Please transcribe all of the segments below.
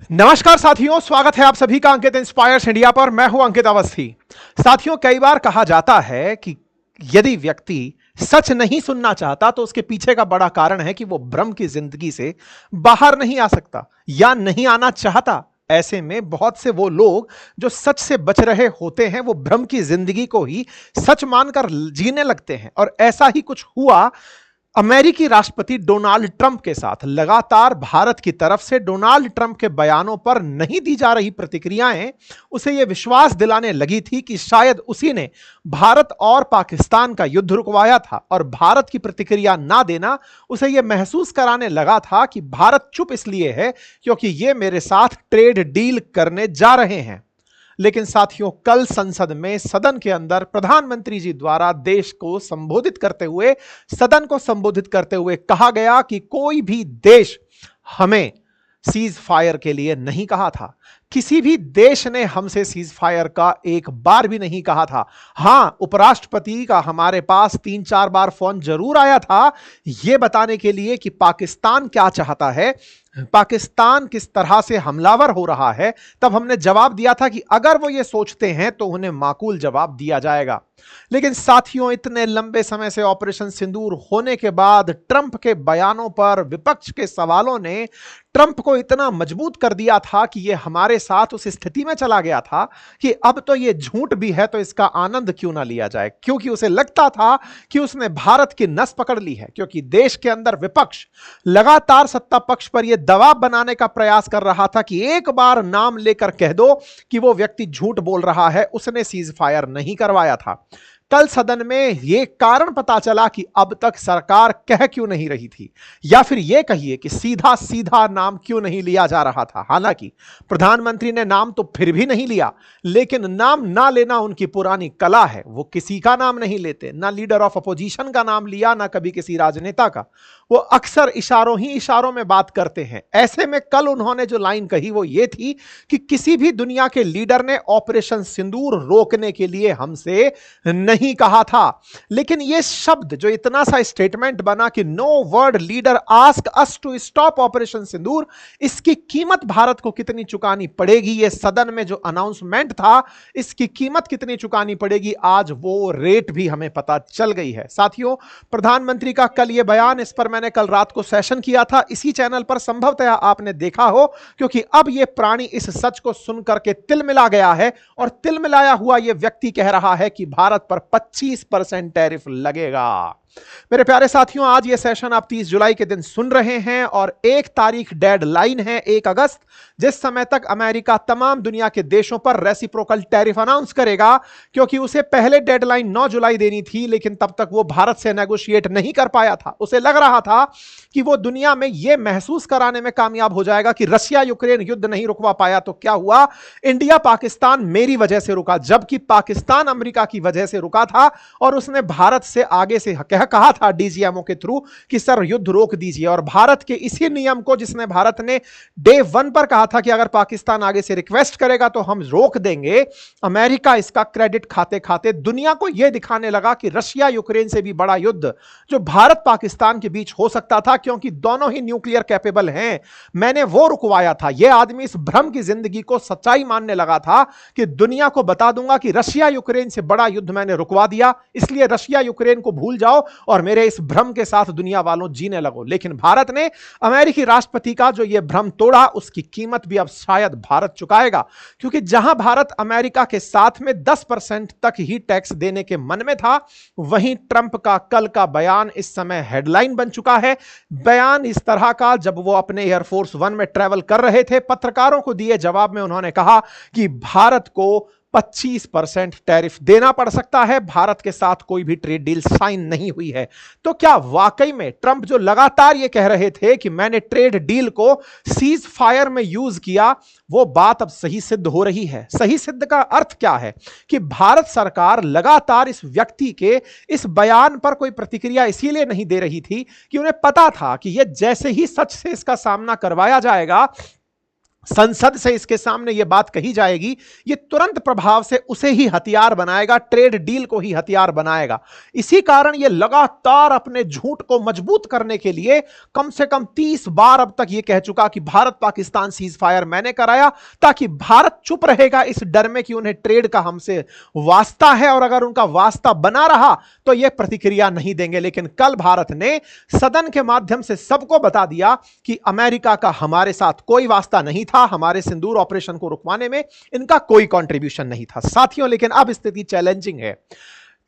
नमस्कार साथियों, स्वागत है आप सभी का अंकित इंस्पायर्स इंडिया पर। मैं हूं अंकित अवस्थी। साथियों, कई बार कहा जाता है कि यदि व्यक्ति सच नहीं सुनना चाहता तो उसके पीछे का बड़ा कारण है कि वो भ्रम की जिंदगी से बाहर नहीं आ सकता या नहीं आना चाहता। ऐसे में बहुत से वो लोग जो सच से बच रहे होते हैं वो भ्रम की जिंदगी को ही सच मानकर जीने लगते हैं। और ऐसा ही कुछ हुआ अमेरिकी राष्ट्रपति डोनाल्ड ट्रंप के साथ। लगातार भारत की तरफ से डोनाल्ड ट्रंप के बयानों पर नहीं दी जा रही प्रतिक्रियाएं उसे यह विश्वास दिलाने लगी थी कि शायद उसी ने भारत और पाकिस्तान का युद्ध रुकवाया था, और भारत की प्रतिक्रिया ना देना उसे यह महसूस कराने लगा था कि भारत चुप इसलिए है क्योंकि यह मेरे साथ ट्रेड डील करने जा रहे हैं। लेकिन साथियों, कल संसद में सदन के अंदर प्रधानमंत्री जी द्वारा देश को संबोधित करते हुए, सदन को संबोधित करते हुए कहा गया कि कोई भी देश हमें सीज फायर के लिए नहीं कहा था। किसी भी देश ने हमसे सीज फायर का एक बार भी नहीं कहा था। हां, उपराष्ट्रपति का हमारे पास 3-4 बार फोन जरूर आया था यह बताने के लिए कि पाकिस्तान क्या चाहता है, पाकिस्तान किस तरह से हमलावर हो रहा है। तब हमने जवाब दिया था कि अगर वो ये सोचते हैं तो उन्हें माकूल जवाब दिया जाएगा। लेकिन साथियों, इतने लंबे समय से ऑपरेशन सिंदूर होने के बाद ट्रंप के बयानों पर विपक्ष के सवालों ने ट्रंप को इतना मजबूत कर दिया था कि यह हमारे साथ उस स्थिति में चला गया था कि अब तो यह झूठ भी है तो इसका आनंद क्यों ना लिया जाए। क्योंकि उसे लगता था कि उसने भारत की नस पकड़ ली है, क्योंकि देश के अंदर विपक्ष लगातार सत्ता पक्ष पर यह दबाव बनाने का प्रयास कर रहा था कि एक बार नाम लेकर कह दो कि वो व्यक्ति झूठ बोल रहा है, उसने सीज फायर नहीं करवाया था। कल सदन में यह कारण पता चला कि अब तक सरकार कह क्यों नहीं रही थी, या फिर यह कहिए कि सीधा सीधा नाम क्यों नहीं लिया जा रहा था। हालांकि प्रधानमंत्री ने नाम तो फिर भी नहीं लिया, लेकिन नाम ना लेना उनकी पुरानी कला है। वो किसी का नाम नहीं लेते, ना लीडर ऑफ अपोजिशन का नाम लिया, ना कभी किसी राजनेता का। वो अक्सर इशारों ही इशारों में बात करते हैं। ऐसे में कल उन्होंने जो लाइन कही वो ये थी कि किसी भी दुनिया के लीडर ने ऑपरेशन सिंदूर रोकने के लिए हमसे नहीं कहा था। लेकिन ये शब्द जो इतना सा स्टेटमेंट बना कि no world leader ask us to stop operation Sindoor, इसकी कीमत भारत को कितनी चुकानी पड़ेगी, ये सदन में जो अनाउंसमेंट था इसकी कीमत कितनी चुकानी पड़ेगी, आज वो रेट भी हमें पता चल गई है। साथियों, प्रधानमंत्री का कल ये बयान, इस पर मैंने कल रात को सेशन किया था इसी चैनल पर, संभवतः आपने देखा हो, क्योंकि अब यह प्राणी इस सच को सुनकर के तिल मिला गया है। और तिल मिलाया हुआ यह व्यक्ति कह रहा है कि भारत पर 25% टैरिफ लगेगा। मेरे प्यारे साथियों, आज यह सेशन आप 30 जुलाई के दिन सुन रहे हैं और 1 तारीख डेडलाइन है, 1 अगस्त, जिस समय तक अमेरिका तमाम दुनिया के देशों पर रेसिप्रोकल टैरिफ अनाउंस करेगा। क्योंकि उसे पहले डेडलाइन 9 जुलाई देनी थी, लेकिन तब तक वो भारत से नेगोशिएट नहीं कर पाया था। उसे लग रहा था कि वो दुनिया में यह महसूस कराने में कामयाब हो जाएगा कि रशिया यूक्रेन युद्ध नहीं रुकवा पाया तो क्या हुआ, इंडिया पाकिस्तान मेरी वजह से रुका, जबकि पाकिस्तान अमेरिका की वजह से रुका था। और उसने भारत से आगे से कहा था डीजीएमओ के थ्रू कि सर युद्ध रोक दीजिए। और भारत के इसी नियम को, जिसने भारत ने डे 1 पर कहा था कि अगर पाकिस्तान आगे से रिक्वेस्ट करेगा तो हम रोक देंगे, अमेरिका इसका क्रेडिट खाते खाते दुनिया को यह दिखाने लगा कि रशिया यूक्रेन से भी बड़ा युद्ध जो भारत पाकिस्तान के बीच हो सकता था, क्योंकि दोनों ही न्यूक्लियर कैपेबल हैं, मैंने वो रुकवाया था। यह आदमी इस भ्रम की जिंदगी को सच्चाई मानने लगा था कि दुनिया को बता दूंगा कि रशिया यूक्रेन से बड़ा युद्ध मैंने रुकवा दिया, इसलिए रशिया यूक्रेन को भूल जाओ और मेरे इस भ्रम के साथ दुनिया वालों जीने लगो। लेकिन भारत ने अमेरिकी राष्ट्रपति का जो यह भ्रम तोड़ा, उसकी कीमत भी अब शायद भारत चुकाएगा। क्योंकि जहां भारत अमेरिका के साथ में 10% तक ही टैक्स देने के मन में था, वहीं ट्रंप का कल का बयान इस समय हेडलाइन बन चुका है। बयान इस तरह का, जब वो अपने एयरफोर्स 1 में ट्रैवल कर रहे थे, पत्रकारों को दिए जवाब में उन्होंने कहा कि भारत को 25% टैरिफ देना पड़ सकता है, भारत के साथ कोई भी ट्रेड डील साइन नहीं हुई है। तो क्या वाकई में ट्रंप जो लगातार ये कह रहे थे कि मैंने ट्रेड डील को सीज फायर में यूज किया, वो बात अब सही सिद्ध हो रही है? सही सिद्ध का अर्थ क्या है कि भारत सरकार लगातार इस व्यक्ति के इस बयान पर कोई प्रतिक्रिया इसीलिए नहीं दे रही थी कि उन्हें पता था कि यह जैसे ही सच से इसका सामना करवाया जाएगा, संसद से इसके सामने यह बात कही जाएगी, यह तुरंत प्रभाव से उसे ही हथियार बनाएगा, ट्रेड डील को ही हथियार बनाएगा। इसी कारण यह लगातार अपने झूठ को मजबूत करने के लिए कम से कम 30 बार अब तक यह कह चुका कि भारत पाकिस्तान सीज फायर मैंने कराया, ताकि भारत चुप रहेगा इस डर में कि उन्हें ट्रेड का हमसे वास्ता है, और अगर उनका वास्ता बना रहा तो यह प्रतिक्रिया नहीं देंगे। लेकिन कल भारत ने सदन के माध्यम से सबको बता दिया कि अमेरिका का हमारे साथ कोई वास्ता नहीं था, हमारे सिंदूर ऑपरेशन को रुकवाने में इनका कोई कंट्रीब्यूशन नहीं था साथियों। लेकिन अब स्थिति चैलेंजिंग है।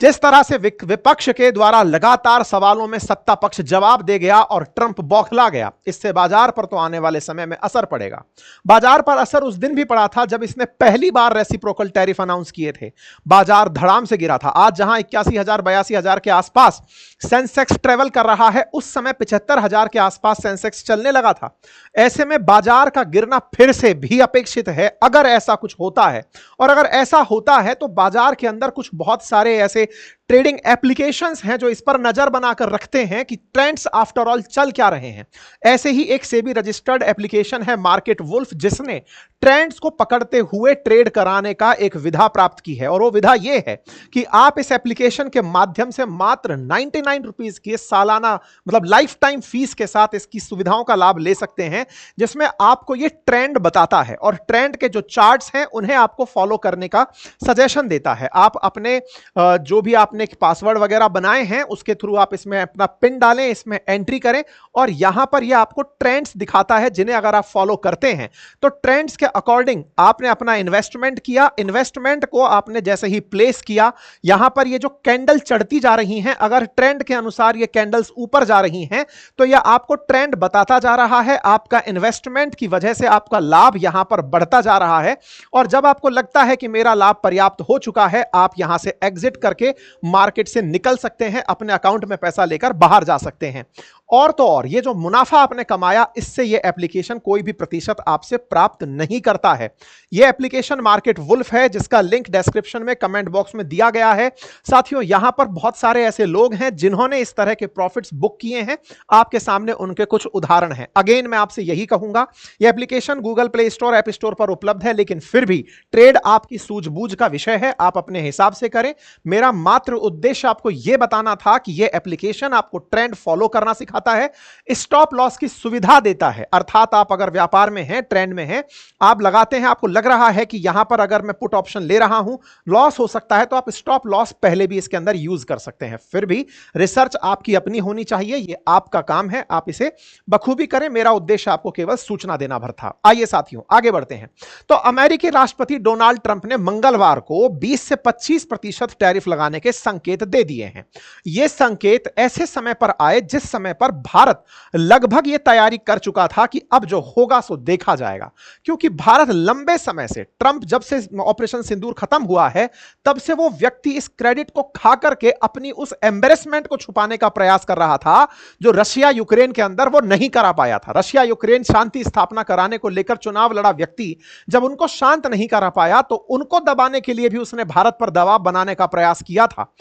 जिस तरह से विपक्ष के द्वारा लगातार सवालों में सत्ता पक्ष जवाब दे गया और ट्रंप बौखला गया, इससे बाजार पर तो आने वाले समय में असर पड़ेगा। बाजार पर असर उस दिन भी पड़ा था जब इसने पहली बार रेसिप्रोकल टैरिफ अनाउंस किए थे। बाजार धड़ाम से गिरा था। आज जहां 81,000 82,000 के आसपास सेंसेक्स ट्रेवल कर रहा है, उस समय 75,000 के आसपास सेंसेक्स चलने लगा था। ऐसे में बाजार का गिरना फिर से भी अपेक्षित है अगर ऐसा कुछ होता है। और अगर ऐसा होता है तो बाजार के अंदर कुछ बहुत सारे ऐसे ट्रेडिंग एप्लीकेशंस हैं जो इस पर नजर बनाकर रखते हैं कि ट्रेंड्स आफ्टर ऑल चल क्या रहे हैं। ऐसे ही एक सेबी रजिस्टर्ड एप्लीकेशन है मार्केट वुल्फ, जिसने ट्रेंड्स को पकड़ते हुए ट्रेड कराने का एक विधा प्राप्त की है। और वो विधा यह है कि आप इस एप्लीकेशन के माध्यम से मात्र 99 रुपीज की सालाना मतलब लाइफ टाइम फीस के साथ इसकी सुविधाओं का लाभ ले सकते हैं, जिसमें आपको यह ट्रेंड बताता है और ट्रेंड के जो चार्ट्स हैं उन्हें आपको फॉलो करने का सजेशन देता है। आप अपने जो भी आपने पासवर्ड वगैरह बनाए हैं उसके थ्रू आप इसमें अपना पिन डालें, इसमें एंट्री करें और यहां पर यह आपको ट्रेंड्स दिखाता है, जिन्हें अगर आप फॉलो करते हैं तो ट्रेंड्स के अकॉर्डिंग आपने अपना इन्वेस्टमेंट किया। इन्वेस्टमेंट को आपने जैसे ही प्लेस किया, यहां पर ये जो कैंडल चढ़ती जा रही हैं, अगर ट्रेंड के अनुसार ये कैंडल्स ऊपर जा रही हैं तो यह आपको ट्रेंड बताता जा रहा है। आपका इन्वेस्टमेंट की वजह से आपका लाभ यहां पर बढ़ता जा रहा है। और जब आपको लगता है कि मेरा लाभ पर्याप्त हो चुका है, आप यहां से एग्जिट करके मार्केट से निकल सकते हैं, अपने अकाउंट में पैसा लेकर बाहर जा सकते हैं। और तो और ये जो मुनाफा आपने कमाया, इससे ये एप्लीकेशन कोई भी प्रतिशत आपसे प्राप्त नहीं करता है। ये एप्लीकेशन मार्केट वुल्फ है, जिसका लिंक डिस्क्रिप्शन में कमेंट बॉक्स में दिया गया है। साथियों, यहां पर बहुत सारे ऐसे लोग हैं जिन्होंने इस तरह के प्रॉफिट्स बुक किए हैं। आपके सामने उनके कुछ उदाहरण हैं। अगेन मैं आपसे यही कहूंगा, यह application Google play store, app store पर उपलब्ध है, लेकिन फिर भी ट्रेड आपकी सूझबूझ का विषय है, आप अपने हिसाब से करें। मेरा मात्र उद्देश्य आपको यह बताना था कि यह एप्लीकेशन आपको ट्रेंड फॉलो करना सिखाता है, स्टॉप लॉस की सुविधा देता है। अर्थात आप अगर व्यापार में हैं, ट्रेंड में हैं, आप लगाते हैं, आपको लग रहा है कि यहां पर अगर मैं पुट ऑप्शन ले रहा हूं लॉस हो सकता है, तो आप स्टॉप लॉस पहले भी इसके अंदर यूज कर सकते हैं। फिर भी रिसर्च आपकी अपनी होनी चाहिए, यह आपका काम है, आप इसे बखूबी करें। मेरा उद्देश्य आपको केवल सूचना देना भर था। आइए साथियों आगे बढ़ते हैं। तो अमेरिकी राष्ट्रपति डोनाल्ड ट्रंप ने मंगलवार को 20 से 25% टैरिफ लगाने के संकेत दे दिए हैं। यह संकेत ऐसे समय पर आए जिस समय पर भारत लगभग यह तैयारी कर चुका था कि अब जो होगा सो देखा जाएगा। क्योंकि भारत लंबे समय से, ट्रंप जब से ऑपरेशन सिंदूर खत्म हुआ है, तब से वो व्यक्ति इस क्रेडिट को खा करके अपनी उस एम्बेरसमेंट को छुपाने का प्रयास कर रहा था जो रशिया यूक्रेन के अंदर वो नहीं करा पाया था। रशिया यूक्रेन शांति स्थापना कराने को लेकर चुनाव लड़ा व्यक्ति जब उनको शांत नहीं करा पाया, तो उनको दबाने के लिए भी उसने भारत पर दबाव बनाने का प्रयास किया था।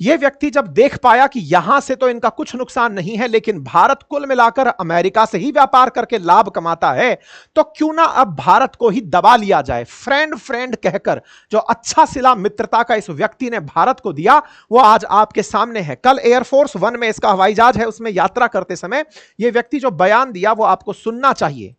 यह व्यक्ति जब देख पाया कि यहां से तो इनका कुछ नुकसान नहीं है, लेकिन भारत कुल मिलाकर अमेरिका से ही व्यापार करके लाभ कमाता है, तो क्यों ना अब भारत को ही दबा लिया जाए। फ्रेंड फ्रेंड कहकर जो अच्छा सिला मित्रता का इस व्यक्ति ने भारत को दिया, वो आज आपके सामने है। कल एयरफोर्स 1 में इसका हवाई जहाज है, उसमें यात्रा करते समय यह व्यक्ति जो बयान दिया वो आपको सुनना चाहिए।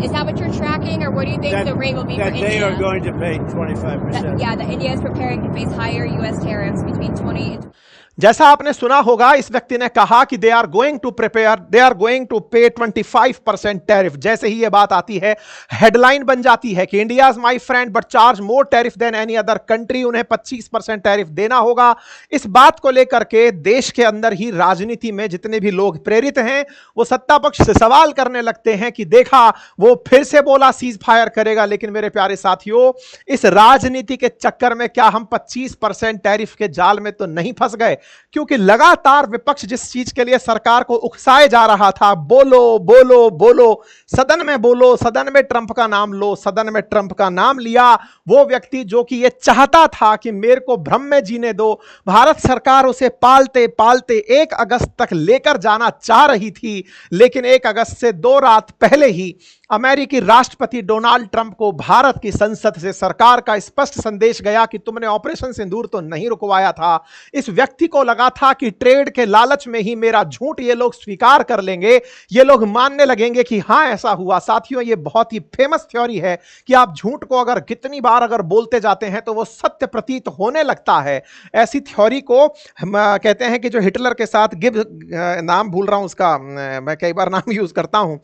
Is that what you're tracking, or what do you think the rate will be for India? That they are going to pay 25%. Yeah, that India is preparing to face higher U.S. tariffs between 20 and जैसा आपने सुना होगा, इस व्यक्ति ने कहा कि they are going to पे 25% टैरिफ। जैसे ही यह बात आती है, हेडलाइन बन जाती है कि India is my friend but charge more tariff than any other country. उन्हें 25% टैरिफ देना होगा। इस बात को लेकर के देश के अंदर ही राजनीति में जितने भी लोग प्रेरित हैं, वो सत्ता पक्ष से सवाल करने लगते हैं कि देखा वो फिर से बोला सीज फायर करेगा। लेकिन मेरे प्यारे साथियों, इस राजनीति के चक्कर में क्या हम 25% टैरिफ के जाल में तो नहीं फंस गए? क्योंकि लगातार विपक्ष जिस चीज के लिए सरकार को उकसाए जा रहा था, बोलो बोलो बोलो, सदन में बोलो, सदन में ट्रंप का नाम लो, सदन में ट्रंप का नाम लिया, वो व्यक्ति जो कि ये चाहता था कि मेरे को भ्रम में जीने दो, भारत सरकार उसे पालते पालते 1 अगस्त तक लेकर जाना चाह रही थी, लेकिन 1 अगस्त से 2 रात पहले ही अमेरिकी राष्ट्रपति डोनाल्ड ट्रंप को भारत की संसद से सरकार का स्पष्ट संदेश गया कि तुमने ऑपरेशन सिंदूर तो नहीं रुकवाया था। इस व्यक्ति को लगा था कि ट्रेड के लालच में ही मेरा झूठ ये लोग स्वीकार कर लेंगे, ये लोग मानने लगेंगे कि हां ऐसा हुआ। साथियों, ये बहुत ही फेमस थ्योरी है कि आप झूठ को अगर कितनी बार अगर बोलते जाते हैं तो वो सत्य प्रतीत होने लगता है। ऐसी थ्योरी को कहते हैं कि जो हिटलर के साथ गिब्स, नाम भूल रहा हूं उसका, मैं कई बार नाम यूज करता हूं,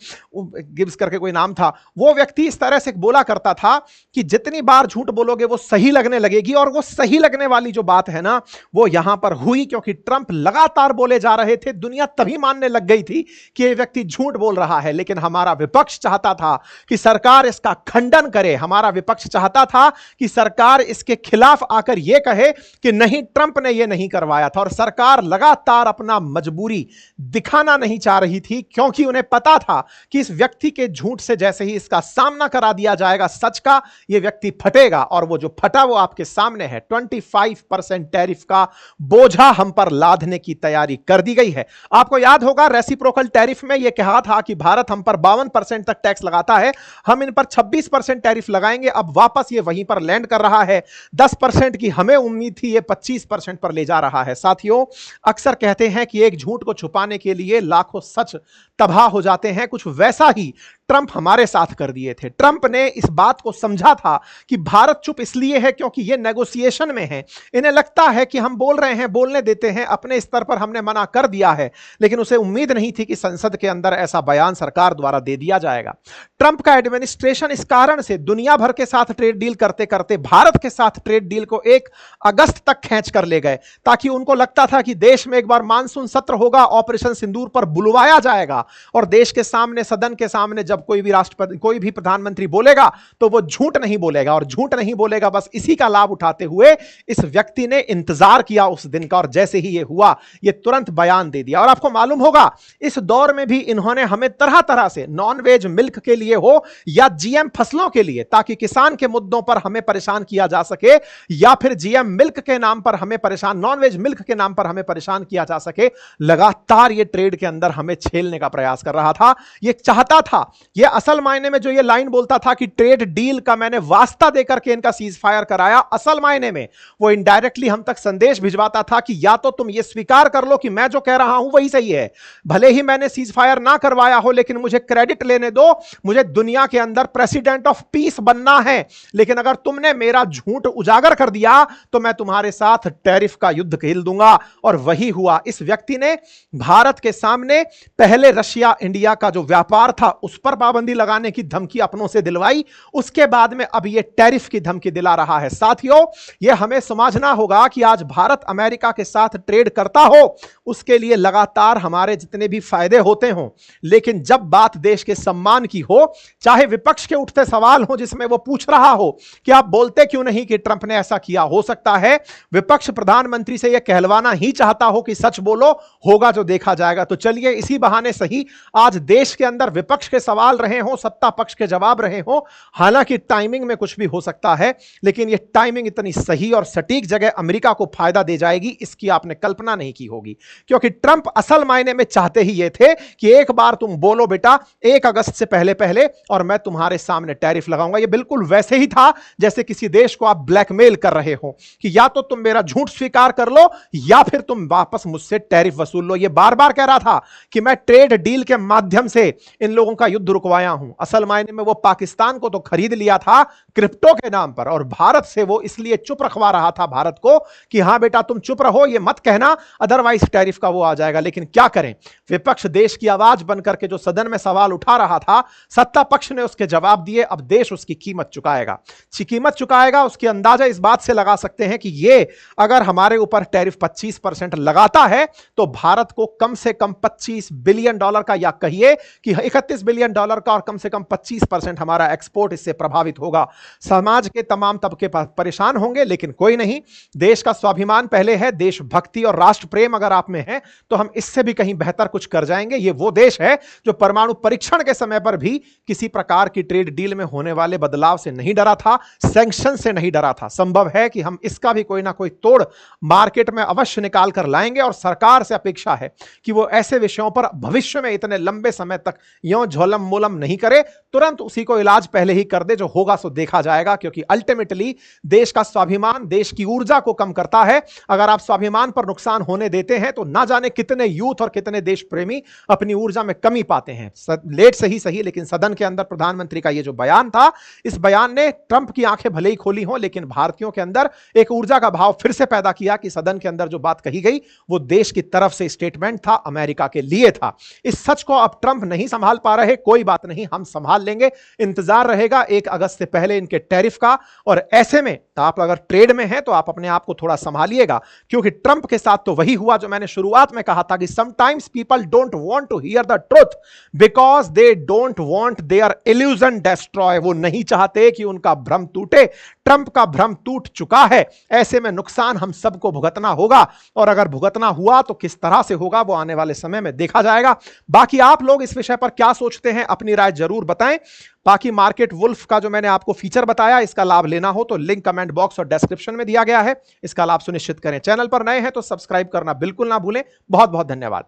गिब्स करके कोई नाम था, वो व्यक्ति इस तरह से बोला करता था कि जितनी बार झूठ बोलोगे वो सही लगने लगेगी। और वो सही लगने वाली जो बात है ना, वो यहां पर हुई, क्योंकि ट्रंप लगातार बोले जा रहे थे। दुनिया तभी मानने लग गई थी कि ये व्यक्ति झूठ बोल रहा है, लेकिन हमारा विपक्ष चाहता था कि सरकार इसका खंडन करे। हमारा विपक्ष चाहता था कि सरकार इसके खिलाफ आकर यह कहे कि नहीं, ट्रंप ने यह नहीं करवाया था। और सरकार लगातार अपना मजबूरी दिखाना नहीं चाह रही थी, क्योंकि उन्हें पता था कि इस व्यक्ति के झूठ से जैसे ही इसका सामना करा दिया जाएगा सच का, यह व्यक्ति फटेगा। और वो जो फटा वो आपके सामने है। 25% टैरिफ का बोझा हम पर लादने की तैयारी कर दी गई है। आपको याद होगा रेसिप्रोकल टैरिफ में यह कहा था कि भारत हम पर 52% तक टैक्स लगाता है, हम इन पर 26% टैरिफ लगाएंगे। अब वापस ये वहीं पर लैंड कर रहा है। 10% की हमें उम्मीद थी, ये 25% पर ले जा रहा है। साथियों, अक्सर कहते हैं कि एक झूठ को छुपाने के लिए लाखों सच तबाह हो जाते हैं। कुछ वैसा ही ट्रंप हमारे साथ कर दिए थे। ट्रंप ने इस बात को समझा था कि भारत चुप इसलिए है क्योंकि ये नेगोशिएशन में है। इन्हें लगता है कि हम बोल रहे हैं, बोलने देते हैं, अपने स्तर पर हमने मना कर दिया है, लेकिन उसे उम्मीद नहीं थी कि संसद के अंदर ऐसा बयान सरकार द्वारा दे दिया जाएगा। ट्रंप का एडमिनिस्ट्रेशन इस कारण से दुनिया भर के साथ ट्रेड डील करते करते भारत के साथ ट्रेड डील को 1 अगस्त तक खींच कर ले गए, ताकि उनको लगता था कि देश में एक बार मानसून सत्र होगा, ऑपरेशन सिंदूर पर बुलवाया जाएगा और देश के सामने, सदन के सामने जब कोई भी राष्ट्रपति, कोई भी प्रधानमंत्री बोलेगा तो वो झूठ नहीं बोलेगा। और झूठ नहीं बोलेगा, बस इसी का लाभ उठाते हुए इस व्यक्ति ने इंतजार किया उस दिन का, और जैसे ही ये हुआ, ये तुरंत बयान दे दिया। और आपको मालूम होगा, इस दौर में भी इन्होंने हमें तरह तरह से नॉन वेज मिल्क के लिए हो या जीएम फसलों के लिए, ताकि किसान के मुद्दों पर हमें परेशान किया जा सके, या फिर जीएम मिल्क के नाम पर हमें परेशान, नॉन वेज मिल्क के नाम पर हमें परेशान किया जा सके, लगातार ये ट्रेड के अंदर हमें छेलने का प्रयास कर रहा था। ये चाहता था, ये असल मायने में जो ये लाइन बोलता था कि ट्रेड डील का मैंने वास्ता देकर के इनका सीज फायर कराया, असल मायने में वो इनडायरेक्टली हम तक संदेश भिजवाता था कि या तो तुम ये स्वीकार कर लो कि मैं जो कह रहा हूं वही सही है, भले ही मैंने सीज फायर ना करवाया हो, लेकिन मुझे क्रेडिट लेने दो, मुझे दुनिया के अंदर प्रेसिडेंट ऑफ पीस बनना है। लेकिन अगर तुमने मेरा झूठ उजागर कर दिया तो मैं तुम्हारे साथ टैरिफ का युद्ध खेल दूंगा। और वही हुआ। इस व्यक्ति ने भारत के सामने पहले रशिया इंडिया का जो व्यापार था उस पर पाबंदी लगाने की धमकी अपनों से दिलवाई, उसके बाद में अब यह टैरिफ की धमकी दिला रहा है। साथियों, यह हमें समझना होगा कि आज भारत अमेरिका के साथ ट्रेड करता हो, उसके लिए लगातार हमारे जितने भी फायदे होते हों, लेकिन जब बात देश के सम्मान की हो, चाहे विपक्ष के उठते सवाल हो जिसमें वो पूछ रहा हो कि आप बोलते क्यों नहीं कि ट्रंप ने ऐसा किया, हो सकता है विपक्ष प्रधानमंत्री से यह कहलवाना ही चाहता हो कि सच बोलो, होगा जो देखा जाएगा। तो चलिए, इसी बहाने सही आज देश के अंदर विपक्ष के सवाल रहे हों, सत्ता पक्ष के जवाब रहे हों, हालांकि टाइमिंग में कुछ भी हो सकता है, लेकिन यह टाइमिंग इतनी सही और सटीक जगह अमेरिका को फायदा दे जाएगी, इसकी आपने कल्पना नहीं की होगी। क्योंकि ट्रंप असल मायने में चाहते ही ये थे कि एक बार तुम बोलो बेटा 1 अगस्त से पहले पहले और मैं तुम्हारे सामने टैरिफ लगाऊंगा। ये बिल्कुल वैसे ही था जैसे किसी देश को आप ब्लैकमेल कर रहे हो कि या तो तुम मेरा झूठ स्वीकार कर लो या फिर तुम वापस मुझसे टैरिफ वसूल लो। ये बार बार कह रहा था कि मैं ट्रेड डील के माध्यम से इन लोगों का युद्ध रुकवाया हूं। असल मायने में वो पाकिस्तान को तो खरीद लिया था क्रिप्टो के नाम पर, और भारत से वो इसलिए चुप रखवा रहा था भारत को कि हां बेटा तुम चुप रहो, ये मत कहना, अदरवाइज टैरिफ का वो आ जाएगा। लेकिन क्या करें, विपक्ष देश की आवाज बनकर के जो सदन में सवाल उठा रहा था, सत्ता पक्ष ने उसके जवाब दिए। अब देश उसकी कीमत चुकाएगा, कीमत चुकाएगा। उसकी अंदाजा इस बात से लगा सकते हैं कि ये अगर हमारे ऊपर टैरिफ 25% लगाता है तो भारत को कम से कम $25 बिलियन का, या कहिए कि $31 बिलियन डॉलर का और कम से कम 25% हमारा एक्सपोर्ट इससे प्रभावित होगा। समाज के तमाम तबके परेशान होंगे, लेकिन कोई नहीं, देश का स्वाभिमान पहले है, देशभक्ति और राष्ट्र प्रेम अगर आप में है तो हम इससे भी कहीं बेहतर कुछ कर जाएंगे। ये वो देश है जो परमाणु परीक्षण के समय पर भी किसी प्रकार की ट्रेड डील में होने वाले बदलाव से नहीं डरा था, सैंक्शन से नहीं डरा था। संभव है कि हम इसका भी कोई ना कोई तोड़ मार्केट में अवश्य निकाल कर लाएंगे और सरकार से अपेक्षा है कि वो ऐसे विषयों पर भविष्य में इतने लंबे समय तक यों झोलम मोलम नहीं करे, तुरंत उसी को इलाज पहले ही कर दे। जो होगा सो देखा जाएगा, क्योंकि अल्टीमेटली देश का स्वाभिमान देश की ऊर्जा को कम करता है। अगर आप स्वाभिमान पर नुकसान होने देते हैं तो ना जाने कितने यूथ और कितने देश प्रेमी अपनी ऊर्जा में कमी पाते हैं। लेट से ही सही, लेकिन सदन के अंदर प्रधानमंत्री का यह जो बयान था, इस बयान ने ट्रंप की आंखें भले ही खोली हों, लेकिन भारतीयों के अंदर एक ऊर्जा का भाव फिर से पैदा किया कि सदन के अंदर जो बात कही गई वो देश की तरफ से स्टेटमेंट था, अमेरिका के लिए था। इस सच को अब ट्रंप नहीं संभाल पा रहे, कोई बात नहीं, हम संभाल लेंगे। इंतजार रहेगा 1 अगस्त से पहले इनके टैरिफ का, और ऐसे में आप अगर ट्रेड में हैं तो आप अपने आप को थोड़ा संभालिएगा, क्योंकि ट्रंप के साथ तो वही हुआ जो मैंने शुरुआत में कहा था कि sometimes people don't want to hear the truth because they don't want their illusion destroy. वो नहीं चाहते कि उनका भ्रम टूटे। ट्रंप का भ्रम टूट चुका है, ऐसे में नुकसान हम सबको भुगतना होगा, और अगर भुगतना हुआ तो किस तरह से होगा वो आने वाले समय में देखा जाएगा। बाकी आप लोग इस विषय पर क्या सोचते हैं, अपनी राय जरूर बताएं। बाकी मार्केट वुल्फ का जो मैंने आपको फीचर बताया, इसका लाभ लेना हो तो लिंक कमेंट बॉक्स और डिस्क्रिप्शन में दिया गया है, इसका लाभ सुनिश्चित करें। चैनल पर नए हैं तो सब्सक्राइब करना बिल्कुल ना भूलें। बहुत बहुत धन्यवाद।